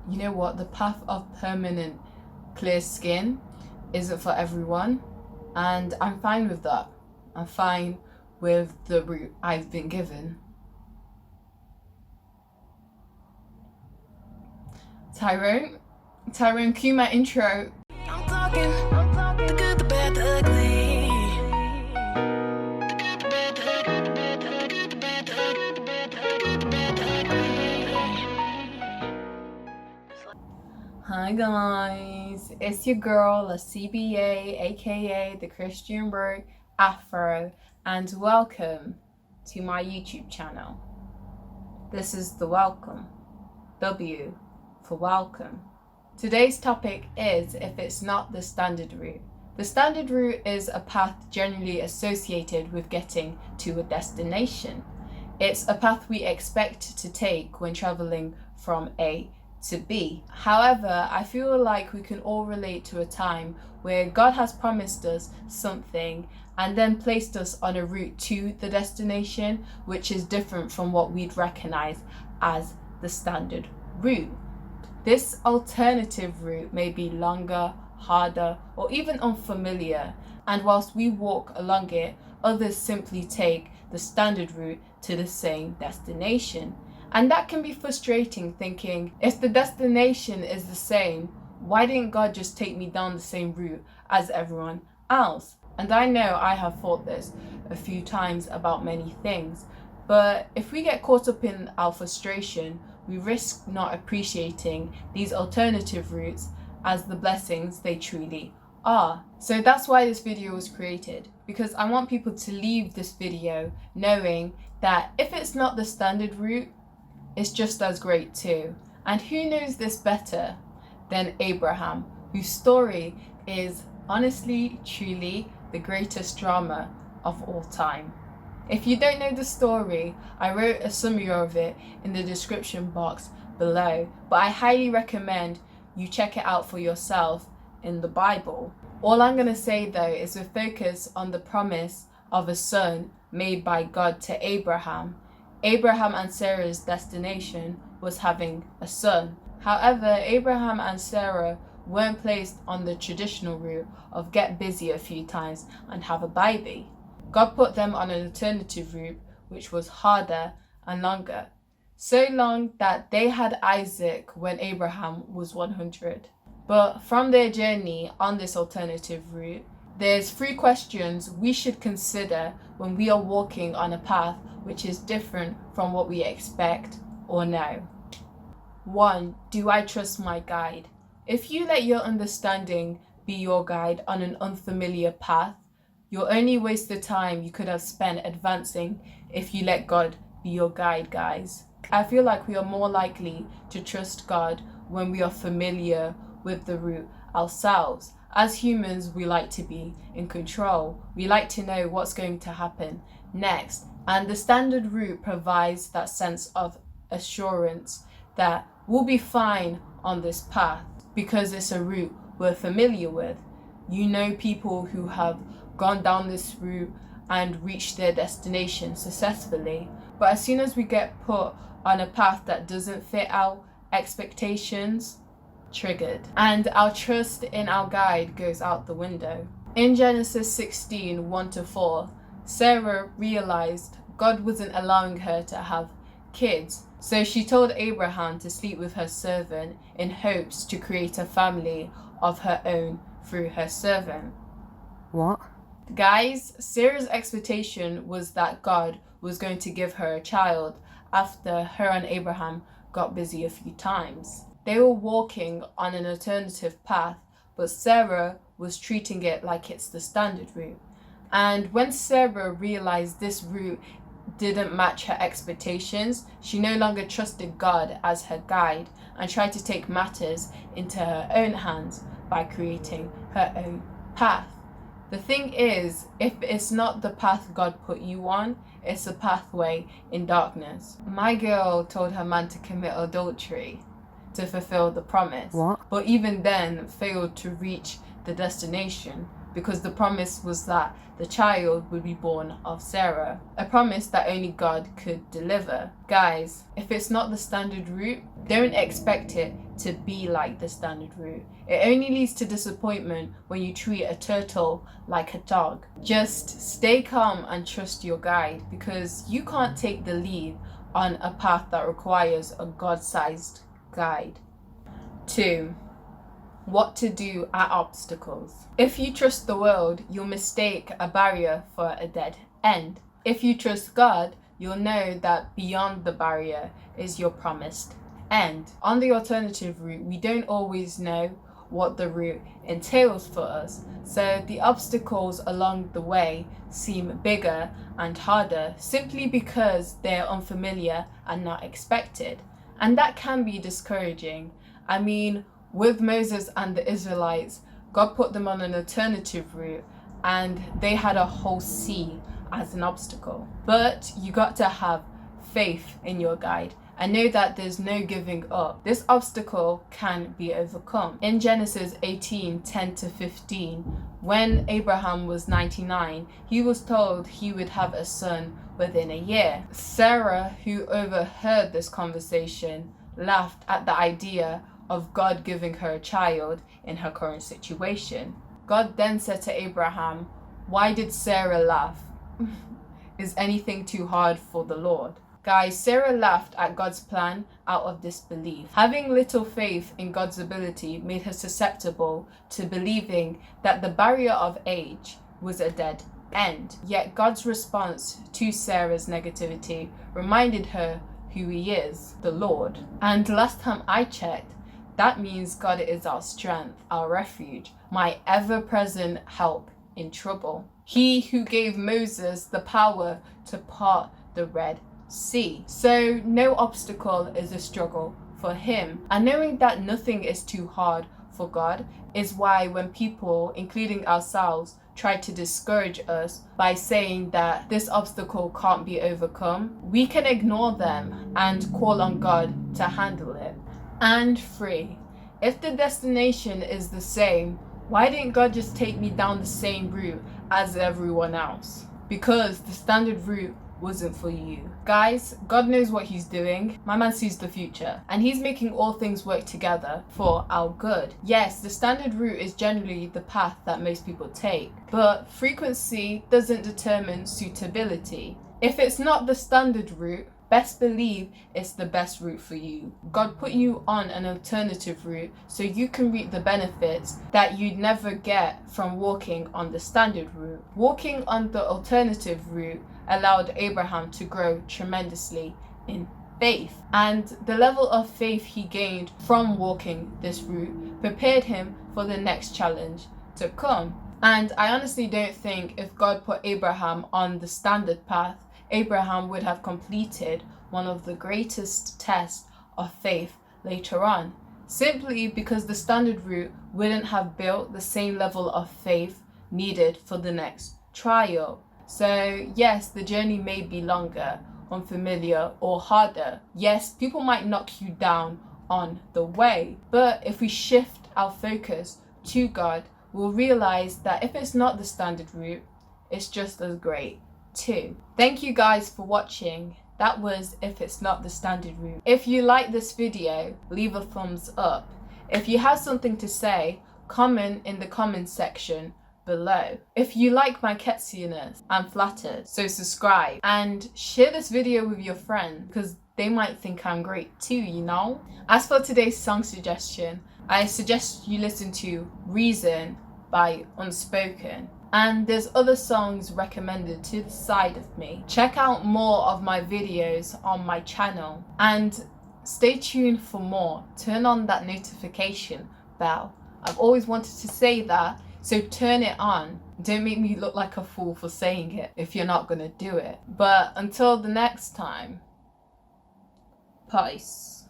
you know what, the path of permanent clear skin isn't for everyone, and I'm fine with that. I'm fine with the route I've been given. Tyrone, cue my intro. I'm talking the good, the bad, the ugly. Hi guys, it's your girl, a CBA, aka the Christian Rogue Afro, and welcome to my YouTube channel. This is the welcome, W for welcome. Today's topic is if it's not the standard route. The standard route is a path generally associated with getting to a destination. It's a path we expect to take when traveling from A to B. However, I feel like we can all relate to a time where God has promised us something and then placed us on a route to the destination, which is different from what we'd recognize as the standard route. This alternative route may be longer, harder, or even unfamiliar, and whilst we walk along it, others simply take the standard route to the same destination. And that can be frustrating, thinking, if the destination is the same, why didn't God just take me down the same route as everyone else? And I know I have thought this a few times about many things, but if we get caught up in our frustration, we risk not appreciating these alternative routes as the blessings they truly are. So that's why this video was created, because I want people to leave this video knowing that if it's not the standard route, it's just as great too. And who knows this better than Abraham, whose story is honestly, truly the greatest drama of all time. If you don't know the story, I wrote a summary of it in the description box below, but I highly recommend you check it out for yourself in the Bible. All I'm going to say though is we focus on the promise of a son made by God to Abraham. Abraham and Sarah's destination was having a son. However, Abraham and Sarah weren't placed on the traditional route of get busy a few times and have a baby. God put them on an alternative route which was harder and longer. So long that they had Isaac when Abraham was 100. But from their journey on this alternative route, there's 3 questions we should consider when we are walking on a path which is different from what we expect or know. 1. Do I trust my guide? If you let your understanding be your guide on an unfamiliar path, you'll only waste the time you could have spent advancing if you let God be your guide, guys. I feel like we are more likely to trust God when we are familiar with the route ourselves. As humans, we like to be in control. We like to know what's going to happen next. And the standard route provides that sense of assurance that we'll be fine on this path because it's a route we're familiar with. You know people who have gone down this route and reached their destination successfully. But as soon as we get put on a path that doesn't fit our expectations, triggered. And our trust in our guide goes out the window. In Genesis 16, 1-4, Sarah realized God wasn't allowing her to have kids. So she told Abraham to sleep with her servant in hopes to create a family of her own through her servant. What? Guys, Sarah's expectation was that God was going to give her a child after her and Abraham got busy a few times. They were walking on an alternative path, but Sarah was treating it like it's the standard route. And when Sarah realized this route didn't match her expectations, she no longer trusted God as her guide and tried to take matters into her own hands by creating her own path. The thing is, if it's not the path God put you on, it's a pathway in darkness. My girl told her man to commit adultery to fulfill the promise. What? But even then failed to reach the destination because the promise was that the child would be born of Sarah, a promise that only God could deliver. Guys, if it's not the standard route, Don't expect it to be like the standard route. It only leads to disappointment when you treat a turtle like a dog. Just stay calm and trust your guide, because you can't take the lead on a path that requires a God-sized guide. 2. What to do at obstacles. If you trust the world, you'll mistake a barrier for a dead end. If you trust God, you'll know that beyond the barrier is your promised end. On the alternative route, we don't always know what the route entails for us, so the obstacles along the way seem bigger and harder simply because they're unfamiliar and not expected. And that can be discouraging. I mean, with Moses and the Israelites, God put them on an alternative route and they had a whole sea as an obstacle. But you got to have faith in your guide and know that there's no giving up. This obstacle can be overcome. In Genesis 18:10-15, when Abraham was 99, he was told he would have a son within a year. Sarah, who overheard this conversation, laughed at the idea of God giving her a child in her current situation. God then said to Abraham, "Why did Sarah laugh? Is anything too hard for the Lord?" Guys, Sarah laughed at God's plan out of disbelief. Having little faith in God's ability made her susceptible to believing that the barrier of age was a dead end. Yet God's response to Sarah's negativity reminded her who he is, the Lord. And last time I checked, that means God is our strength, our refuge, my ever-present help in trouble. He who gave Moses the power to part the Red Sea. So no obstacle is a struggle for him. And knowing that nothing is too hard for God is why when people, including ourselves, try to discourage us by saying that this obstacle can't be overcome, we can ignore them and call on God to handle it. And 3. If the destination is the same, why didn't God just take me down the same route as everyone else? Because the standard route wasn't for you. Guys, God knows what he's doing. My man sees the future and he's making all things work together for our good. Yes, the standard route is generally the path that most people take, but frequency doesn't determine suitability. If it's not the standard route, best believe it's the best route for you. God put you on an alternative route so you can reap the benefits that you'd never get from walking on the standard route. Walking on the alternative route allowed Abraham to grow tremendously in faith, and the level of faith he gained from walking this route prepared him for the next challenge to come. And I honestly don't think if God put Abraham on the standard path, Abraham would have completed one of the greatest tests of faith later on, simply because the standard route wouldn't have built the same level of faith needed for the next trial. So yes, the journey may be longer, unfamiliar, or harder. Yes, people might knock you down on the way, but if we shift our focus to God, we'll realize that if it's not the standard route, it's just as great too. Thank you guys for watching. That was If It's Not the Standard Route. If you like this video, leave a thumbs up. If you have something to say, comment in the comments section below. If you like my ketsiness, I'm flattered, so subscribe and share this video with your friends because they might think I'm great too, you know? As for today's song suggestion, I suggest you listen to Reason by Unspoken. And there's other songs recommended to the side of me. Check out more of my videos on my channel and stay tuned for more. Turn on that notification bell. I've always wanted to say that, so turn it on. Don't make me look like a fool for saying it if you're not gonna do it. But until the next time, peace.